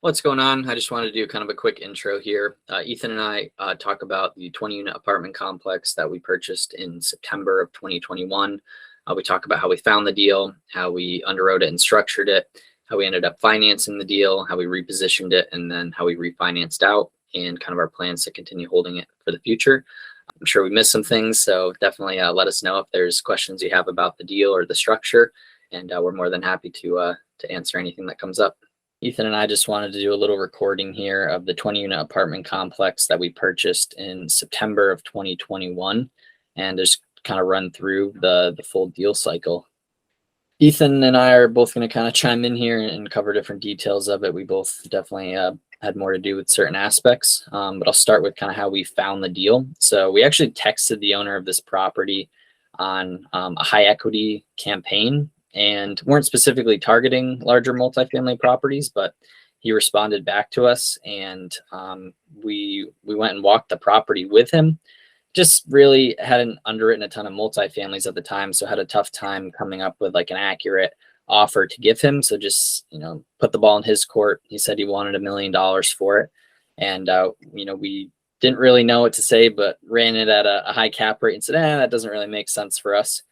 What's going on? I just wanted to do kind of a quick intro here. Ethan and I talk about the 20-unit apartment complex that we purchased in September of 2021. We talk about how we found the deal, how we underwrote it and structured it, how we ended up financing the deal, how we repositioned it, and then how we refinanced out, and kind of our plans to continue holding it for the future. I'm sure we missed some things, so definitely let us know if there's questions you have about the deal or the structure, and we're more than happy to answer anything that comes up. Ethan and I just wanted to do a little recording here of the 20-unit apartment complex that we purchased in September of 2021 and just kind of run through the full deal cycle. Ethan and I are both going to kind of chime in here and cover different details of it. We both definitely had more to do with certain aspects, but I'll start with kind of how we found the deal. So we actually texted the owner of this property on a high equity campaign, and weren't specifically targeting larger multifamily properties, but he responded back to us, and we went and walked the property with him. Just really hadn't underwritten a ton of multifamilies at the time, so had a tough time coming up with like an accurate offer to give him. So just, put the ball in his court. He said he wanted $1 million for it, and we didn't really know what to say, but ran it at a high cap rate and said, that doesn't really make sense for us.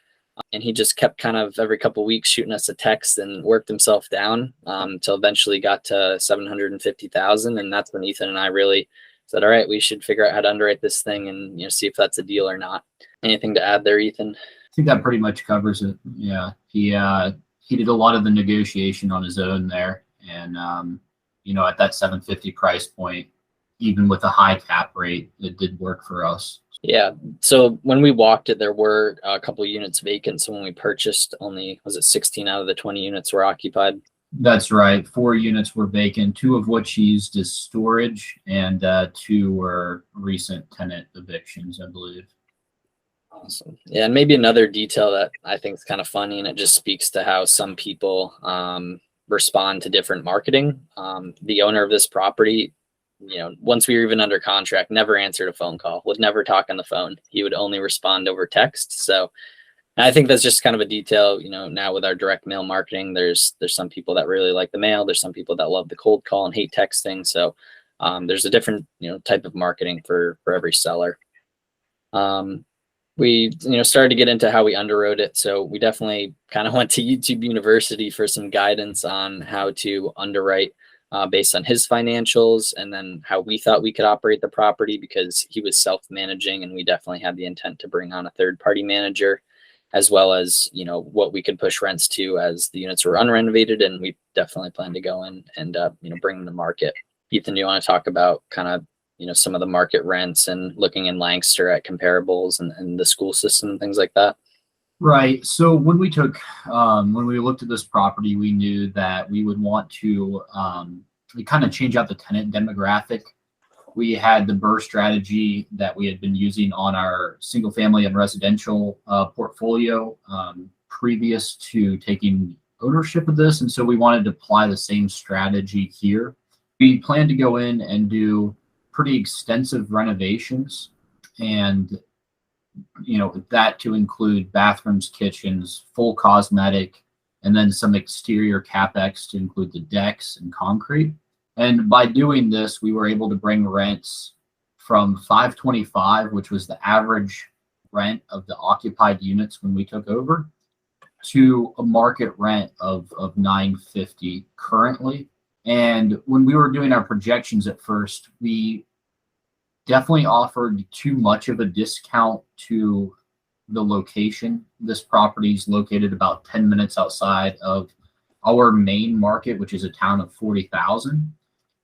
And he just kept kind of every couple of weeks shooting us a text and worked himself down until eventually got to 750,000. And that's when Ethan and I really said, all right, we should figure out how to underwrite this thing and see if that's a deal or not. Anything to add there, Ethan? I think that pretty much covers it. Yeah, he did a lot of the negotiation on his own there, and at that 750 price point, even with a high cap rate, it did work for us. Yeah. So when we walked it, there were a couple of units vacant. So when we purchased, only, was it 16 out of the 20 units were occupied? That's right. 4 units were vacant, 2 of which used as storage, and 2 were recent tenant evictions, I believe. Awesome. Yeah. And maybe another detail that I think is kind of funny, and it just speaks to how some people respond to different marketing. The owner of this property, once we were even under contract, never answered a phone call, would never talk on the phone. He would only respond over text. So I think that's just kind of a detail, now with our direct mail marketing, there's some people that really like the mail. There's some people that love the cold call and hate texting. So there's a different, type of marketing for every seller. We, started to get into how we underwrote it. So we definitely kind of went to YouTube University for some guidance on how to underwrite based on his financials, and then how we thought we could operate the property, because he was self-managing and we definitely had the intent to bring on a third-party manager, as well as, what we could push rents to as the units were unrenovated, and we definitely plan to go in and, bring them to market. Ethan, do you want to talk about kind of, some of the market rents and looking in Lancaster at comparables and the school system and things like that? Right. So when we looked at this property, we knew that we would want to kind of change out the tenant demographic. We had the BRRRR strategy that we had been using on our single family and residential portfolio previous to taking ownership of this. And so we wanted to apply the same strategy here. We plan to go in and do pretty extensive renovations, and that to include bathrooms, kitchens, full cosmetic, and then some exterior capex to include the decks and concrete. And by doing this, we were able to bring rents from $525, which was the average rent of the occupied units when we took over, to a market rent of $950 currently. And when we were doing our projections at first, we definitely offered too much of a discount to the location. This property is located about 10 minutes outside of our main market, which is a town of 40,000.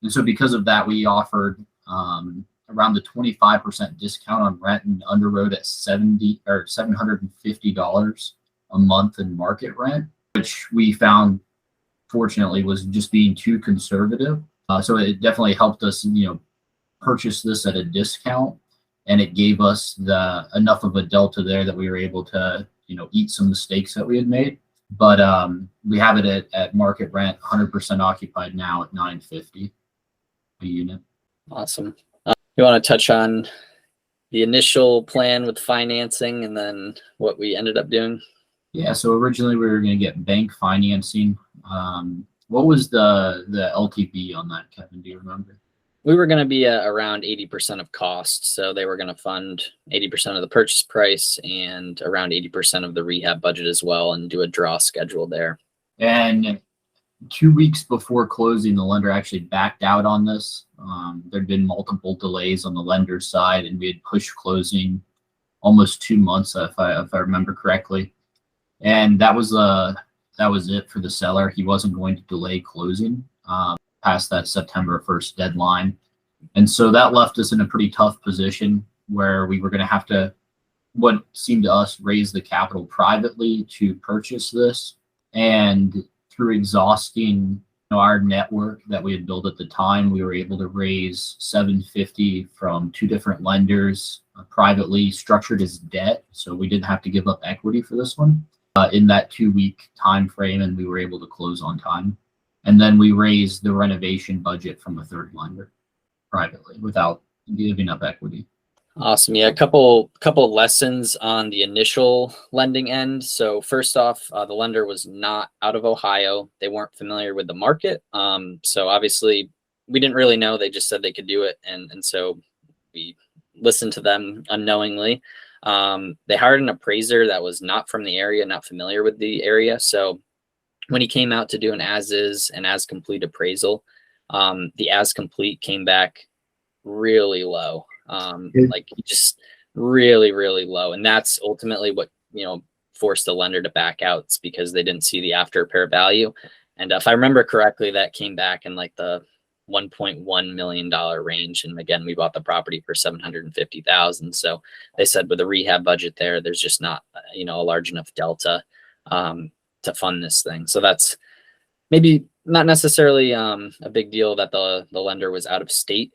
And so because of that, we offered around the 25% discount on rent and underwrote at $750 a month in market rent, which we found, fortunately, was just being too conservative. So it definitely helped us, purchase this at a discount, and it gave us enough of a delta there that we were able to, eat some mistakes that we had made. But we have it at market rent, 100% occupied now at $950 a unit. Awesome. You want to touch on the initial plan with financing and then what we ended up doing? Yeah, so originally we were going to get bank financing. What was the LTV on that, Kevin? Do you remember? We were going to be around 80% of cost. So they were going to fund 80% of the purchase price and around 80% of the rehab budget as well, and do a draw schedule there. And 2 weeks before closing, the lender actually backed out on this. There'd been multiple delays on the lender's side, and we had pushed closing almost 2 months, if I remember correctly. And that was it for the seller. He wasn't going to delay closing past that September 1st deadline. And so that left us in a pretty tough position where we were going to have to, what seemed to us, raise the capital privately to purchase this. And through exhausting our network that we had built at the time, we were able to raise $750 from 2 different lenders, privately structured as debt. So we didn't have to give up equity for this one in that 2-week time frame, and we were able to close on time. And then we raised the renovation budget from a 3rd lender privately without giving up equity. Awesome. Yeah, a couple lessons on the initial lending end. So first off, the lender was not out of Ohio. They weren't familiar with the market. So obviously we didn't really know. They just said they could do it. And so we listened to them unknowingly. They hired an appraiser that was not from the area, not familiar with the area. So when he came out to do an as-is and as-complete appraisal, the as-complete came back really low. Like just really, really low. And that's ultimately what, forced the lender to back out. It's because they didn't see the after repair value. And if I remember correctly, that came back in like the $1.1 million range. And again, we bought the property for $750,000. So they said with a rehab budget there, there's just not, a large enough delta to fund this thing. So that's maybe not necessarily a big deal that the lender was out of state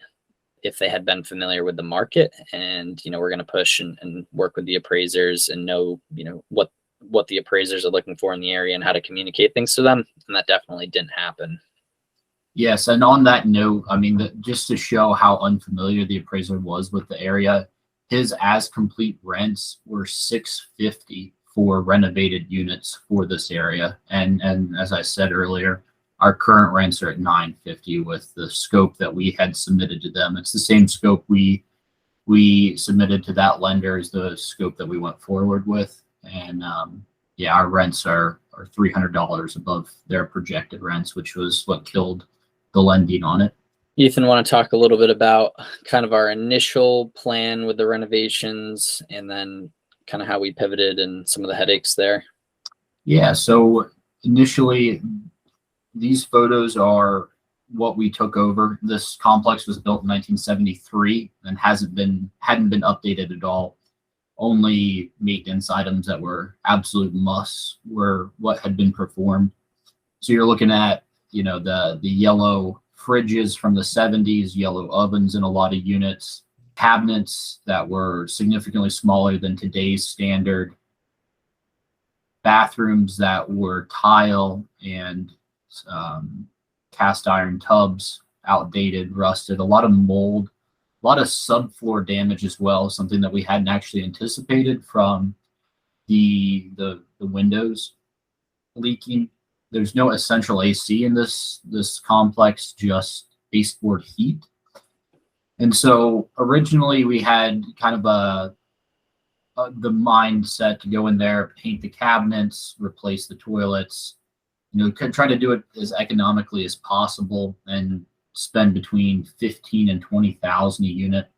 if they had been familiar with the market. And, we're going to push and work with the appraisers and know, what the appraisers are looking for in the area and how to communicate things to them. And that definitely didn't happen. Yes, and on that note, I mean, just to show how unfamiliar the appraiser was with the area, his as-complete rents were $650 for renovated units for this area. And as I said earlier, our current rents are at $950 with the scope that we had submitted to them. It's the same scope we submitted to that lender as the scope that we went forward with. And our rents are $300 above their projected rents, which was what killed the lending on it. Ethan, want to talk a little bit about kind of our initial plan with the renovations and then kind of how we pivoted and some of the headaches there? Yeah, so initially, these photos are what we took over. This complex was built in 1973 and hadn't been updated at all. Only maintenance items that were absolute musts were what had been performed. So you're looking at, the yellow fridges from the 70s, yellow ovens in a lot of units, cabinets that were significantly smaller than today's standard, bathrooms that were tile and cast iron tubs, outdated, rusted, a lot of mold, a lot of subfloor damage as well, something that we hadn't actually anticipated from the windows leaking. There's no essential AC in this complex, just baseboard heat. And so originally we had kind of the mindset to go in there, paint the cabinets, replace the toilets, try to do it as economically as possible and spend between $15,000 and $20,000 a unit.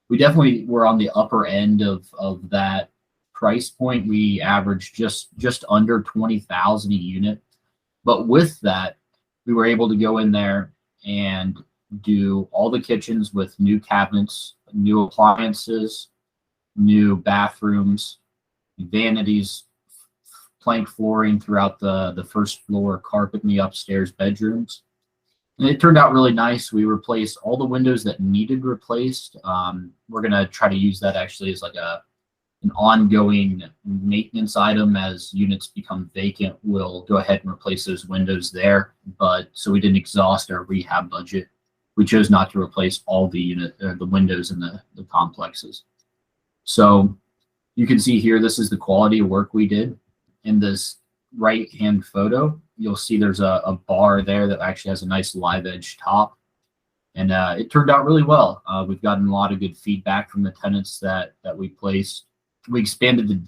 We definitely were on the upper end of that price point. We averaged just under $20,000 a unit. But with that, we were able to go in there and do all the kitchens with new cabinets, new appliances, new bathrooms, vanities, plank flooring throughout the first floor, carpet in the upstairs bedrooms. And it turned out really nice. We replaced all the windows that needed replaced. We're going to try to use that actually as like an ongoing maintenance item. As units become vacant, we'll go ahead and replace those windows there. But so we didn't exhaust our rehab budget. We chose not to replace all the windows in the complexes. So you can see here, this is the quality of work we did. In this right-hand photo, you'll see there's a bar there that actually has a nice live edge top. And it turned out really well. We've gotten a lot of good feedback from the tenants that we placed. We expanded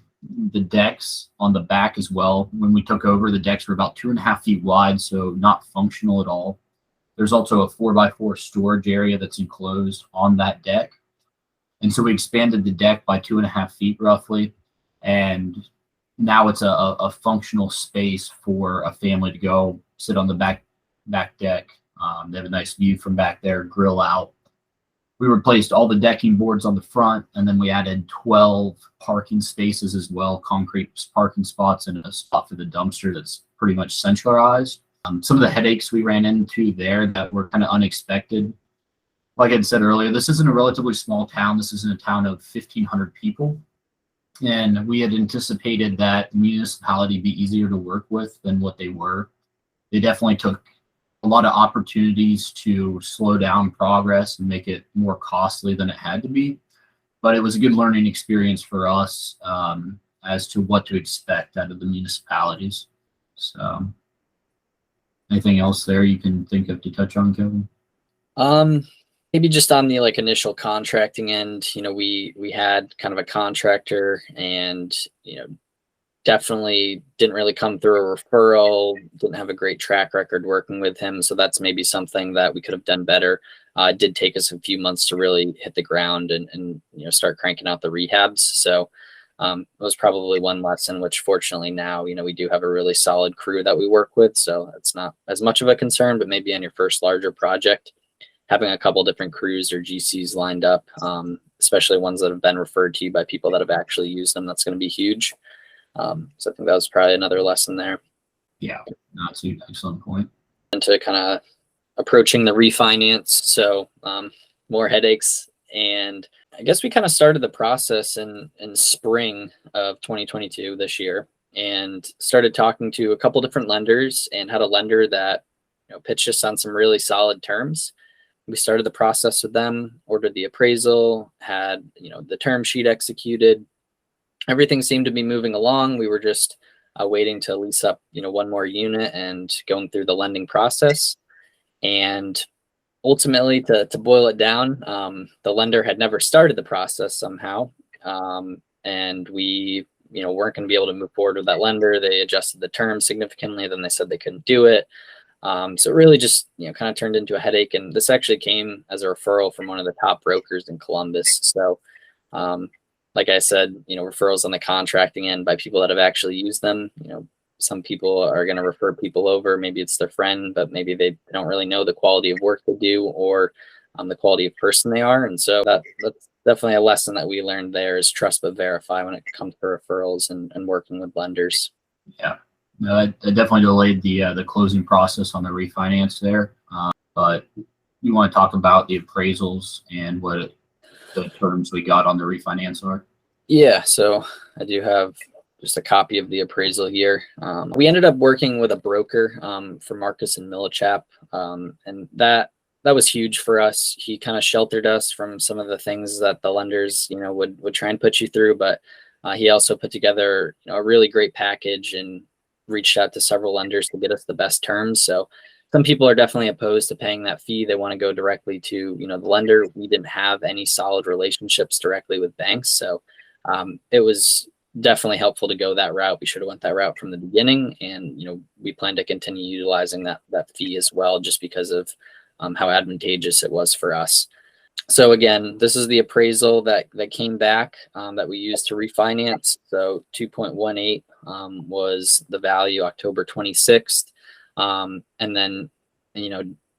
the decks on the back as well. When we took over, the decks were about 2.5 feet wide, so not functional at all. There's also a 4x4 storage area that's enclosed on that deck. And so we expanded the deck by 2.5 feet roughly. And now it's a functional space for a family to go sit on the back deck. They have a nice view from back there, grill out. We replaced all the decking boards on the front, and then we added 12 parking spaces as well, concrete parking spots and a spot for the dumpster that's pretty much centralized. Some of the headaches we ran into there that were kind of unexpected. Like I said earlier, this isn't a relatively small town. This isn't a town of 1,500 people. And we had anticipated that the municipality be easier to work with than what they were. They definitely took a lot of opportunities to slow down progress and make it more costly than it had to be. But it was a good learning experience for us as to what to expect out of the municipalities. So anything else there you can think of to touch on, Kevin? Maybe just on the initial contracting end, we had kind of a contractor and, definitely didn't really come through a referral, didn't have a great track record working with him. So that's maybe something that we could have done better. It did take us a few months to really hit the ground and start cranking out the rehabs. So it was probably one lesson, which fortunately now, we do have a really solid crew that we work with. So it's not as much of a concern, but maybe on your first larger project, having a couple different crews or GCs lined up, especially ones that have been referred to you by people that have actually used them, that's going to be huge. So I think that was probably another lesson there. Yeah, that's an excellent point. And to kind of approaching the refinance, so more headaches. And I guess we kind of started the process in spring of 2022 this year, and started talking to a couple different lenders, and had a lender that pitched us on some really solid terms. We started the process with them, ordered the appraisal, had the term sheet executed. Everything seemed to be moving along. We were just waiting to lease up, one more unit and going through the lending process. And ultimately, to boil it down, the lender had never started the process somehow. And we, weren't going to be able to move forward with that lender. They adjusted the terms significantly. Then they said they couldn't do it. So it really just, kind of turned into a headache. And this actually came as a referral from one of the top brokers in Columbus. So, like I said, referrals on the contracting end by people that have actually used them. Some people are going to refer people over. Maybe it's their friend, but maybe they don't really know the quality of work they do or the quality of person they are. And so that's definitely a lesson that we learned there is trust but verify when it comes to referrals and working with lenders. Yeah, no, it definitely delayed the closing process on the refinance there. But you want to talk about the appraisals and what the terms we got on the refinance are? Yeah, so I do have just a copy of the appraisal here. We ended up working with a broker for Marcus and Millichap, and that was huge for us. He kind of sheltered us from some of the things that the lenders, would try and put you through, but he also put together a really great package and reached out to several lenders to get us the best terms. So some people are definitely opposed to paying that fee. They want to go directly to, the lender. We didn't have any solid relationships directly with banks. So it was definitely helpful to go that route. We should have went that route from the beginning. And, we plan to continue utilizing that fee as well, just because of how advantageous it was for us. So again, this is the appraisal that came back that we used to refinance. So 2.18 was the value October 26th. And then,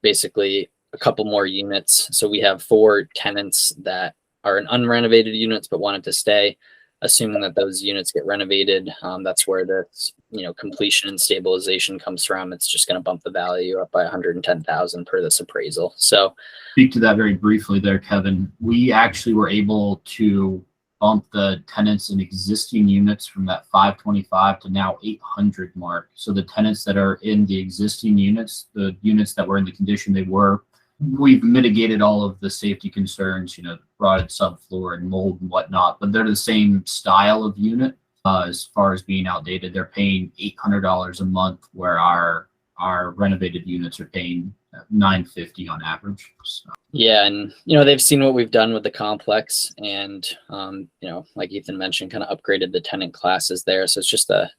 basically a couple more units. So we have 4 tenants that are in unrenovated units, but wanted to stay. Assuming that those units get renovated, that's where the, completion and stabilization comes from. It's just going to bump the value up by $110,000 per this appraisal. So speak to that very briefly there, Kevin. We actually were able to bump the tenants in existing units from that 525 to now 800 mark. So the tenants that are in the existing units, the units that were in the condition they were, we've mitigated all of the safety concerns, rotted subfloor and mold and whatnot, but they're the same style of unit. as far as being outdated. They're paying $800 a month, where our renovated units are paying $950 on average. So. Yeah, and they've seen what we've done with the complex, and like Ethan mentioned, kind of upgraded the tenant classes there. So it's just a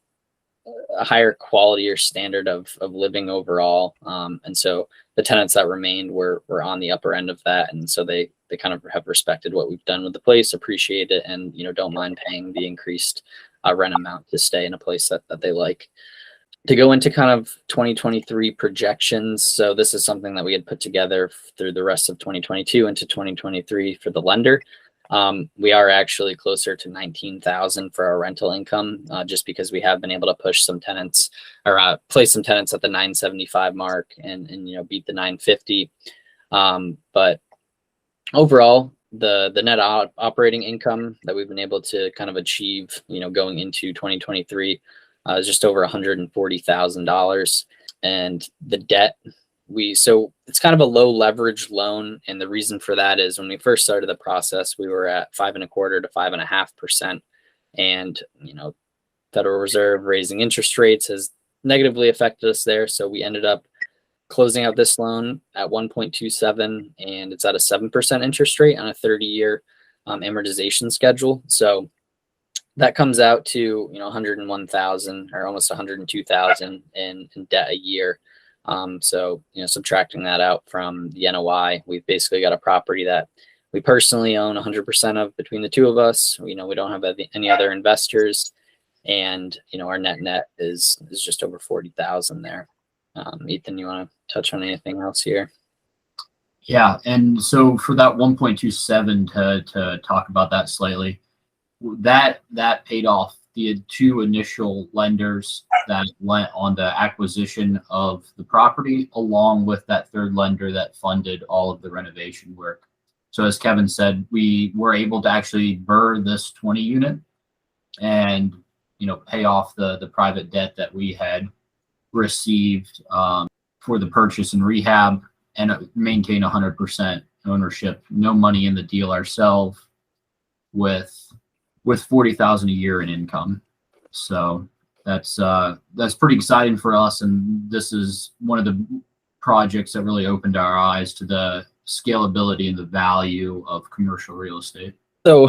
higher quality or standard of living overall. And so the tenants that remained were on the upper end of that, and so they kind of have respected what we've done with the place, appreciate it, and don't mind paying the increased rent amount to stay in a place that they like. To go into kind of 2023 projections, so this is something that we had put together through the rest of 2022 into 2023 for the lender. We are actually closer to 19,000 for our rental income, just because we have been able to push some tenants or place some tenants at the 975 mark and beat the 950. But overall, the net operating income that we've been able to kind of achieve, going into 2023, is just over $140,000. And the debt, so it's kind of a low leverage loan, and the reason for that is when we first started the process, we were at 5.25% to 5.5%, and Federal Reserve raising interest rates has negatively affected us there. So we ended up closing out this loan at 1.27, and it's at a 7% interest rate on a 30-year amortization schedule. So that comes out to 101,000 or almost 102,000 in debt a year. So subtracting that out from the NOI, we've basically got a property that we personally own 100% of between the two of us. We don't have any other investors, and our net is just over 40,000 there. Ethan, you want to touch on anything else here? Yeah, and so for that 1.27, to talk about that slightly, that paid off the two initial lenders that went on the acquisition of the property, along with that third lender that funded all of the renovation work. So as Kevin said, we were able to actually BRRRR this 20 unit and pay off the private debt that we had received for the purchase and rehab, and maintain 100% ownership, no money in the deal ourselves, with 40,000 a year in income. So that's pretty exciting for us, and this is one of the projects that really opened our eyes to the scalability and the value of commercial real estate. So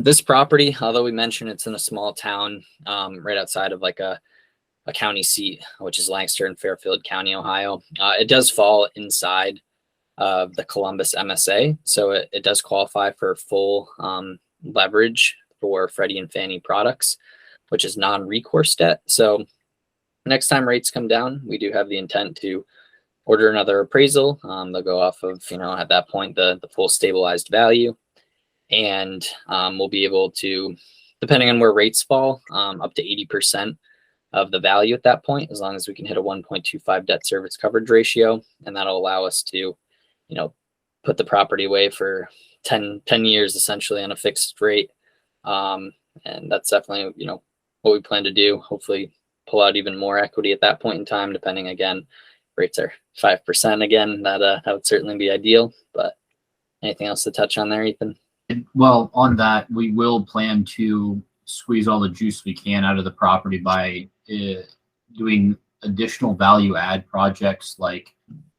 this property, although we mentioned it's in a small town right outside of like a county seat, which is Lancaster and Fairfield County, Ohio, it does fall inside of the Columbus MSA. So it does qualify for full leverage for Freddie and Fannie products, which is non-recourse debt. So next time rates come down, we do have the intent to order another appraisal. They'll go off of, at that point, the full stabilized value. And we'll be able to, depending on where rates fall, up to 80% of the value at that point, as long as we can hit a 1.25 debt service coverage ratio. And that'll allow us to, put the property away for 10 years, essentially on a fixed rate. And that's definitely, what we plan to do. Hopefully pull out even more equity at that point in time, depending, again, rates are 5% again, that would certainly be ideal. But anything else to touch on there, Ethan? Well, on that, we will plan to squeeze all the juice we can out of the property by doing additional value add projects like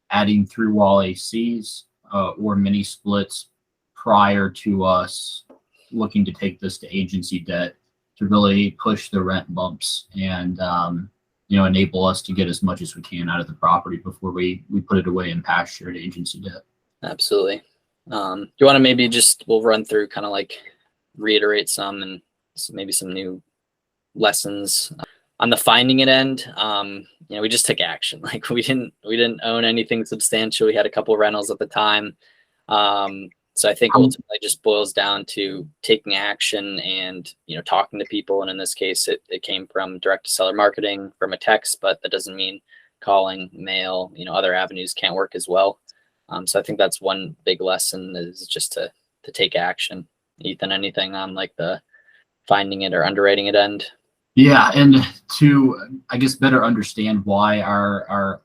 adding through wall ACs or mini splits prior to us looking to take this to agency debt to really push the rent bumps and enable us to get as much as we can out of the property before we put it away in pasture at agency debt. Absolutely. Do you want to we'll run through kind of like reiterate some and maybe some new lessons on the finding it end. We just took action. Like we didn't own anything substantial. We had a couple rentals at the time. So I think ultimately just boils down to taking action and, talking to people. And in this case, it came from direct to seller marketing from a text, but that doesn't mean calling, mail, other avenues can't work as well. So I think that's one big lesson, is just to take action. Ethan, anything on like the finding it or underwriting it end? Yeah, and to, I guess, better understand why our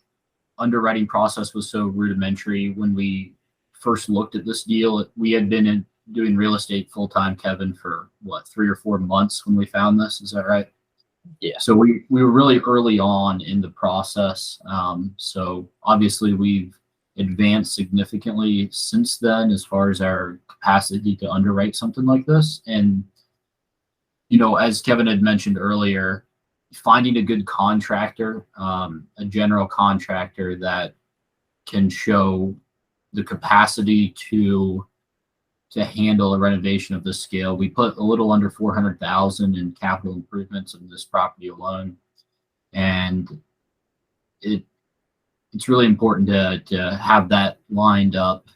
underwriting process was so rudimentary when we first looked at this deal, we had been doing real estate full-time, Kevin, for what, 3 or 4 months when we found this. Is that right? Yeah. So we were really early on in the process. So obviously we've advanced significantly since then as far as our capacity to underwrite something like this. And, you know, as Kevin had mentioned earlier, finding a good contractor, a general contractor that can show the capacity to handle a renovation of this scale. We put a little under 400,000 in capital improvements in this property alone, and it's really important to have that lined up,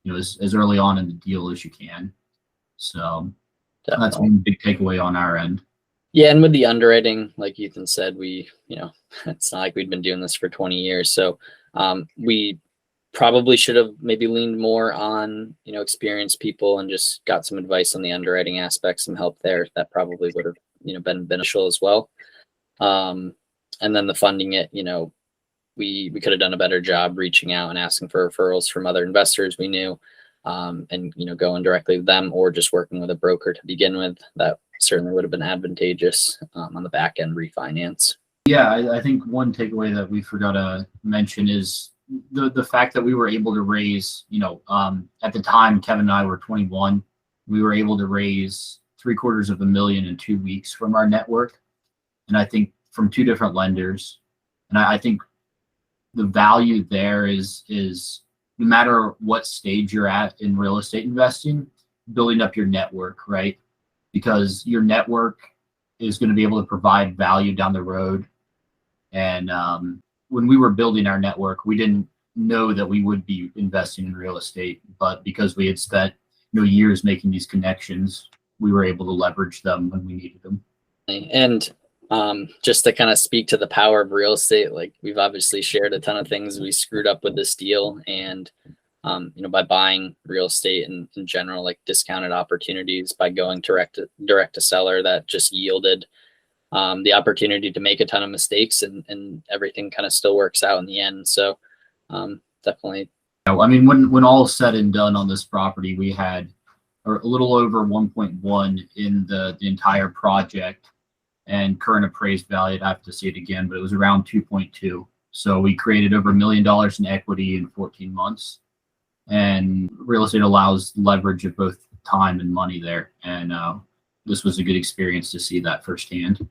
you know, as early on in the deal as you can. So that's Definitely. one big takeaway on our end. Yeah, and with the underwriting, like Ethan said, we, you know, it's not like we'd been doing this for 20 years. So we probably should have maybe leaned more on, you know, experienced people and just got some advice on the underwriting aspects, some help there. That probably would have, you know, been beneficial as well. And then the funding it, you know, we could have done a better job reaching out and asking for referrals from other investors we knew, and, you know, going directly with them or just working with a broker to begin with. That certainly would have been advantageous on the back end refinance. Yeah, I think one takeaway that we forgot to mention is the fact that we were able to raise, you know, at the time Kevin and I were 21, we were able to raise $750,000 in 2 weeks from our network, and I think from 2 different lenders. And I think the value there is no matter what stage you're at in real estate investing, building up your network, right? Because your network is going to be able to provide value down the road. And when we were building our network, we didn't know that we would be investing in real estate, but because we had spent, you know, years making these connections, we were able to leverage them when we needed them. And just to kind of speak to the power of real estate, like we've obviously shared a ton of things we screwed up with this deal, and you know, by buying real estate in general, like discounted opportunities, by going direct to seller, that just yielded the opportunity to make a ton of mistakes, and everything kind of still works out in the end. So definitely. I mean, when all is said and done on this property, we had a little over 1.1 in the entire project, and current appraised value, I have to see it again, but it was around 2.2. So we created over $1 million in equity in 14 months. And real estate allows leverage of both time and money there. And this was a good experience to see that firsthand.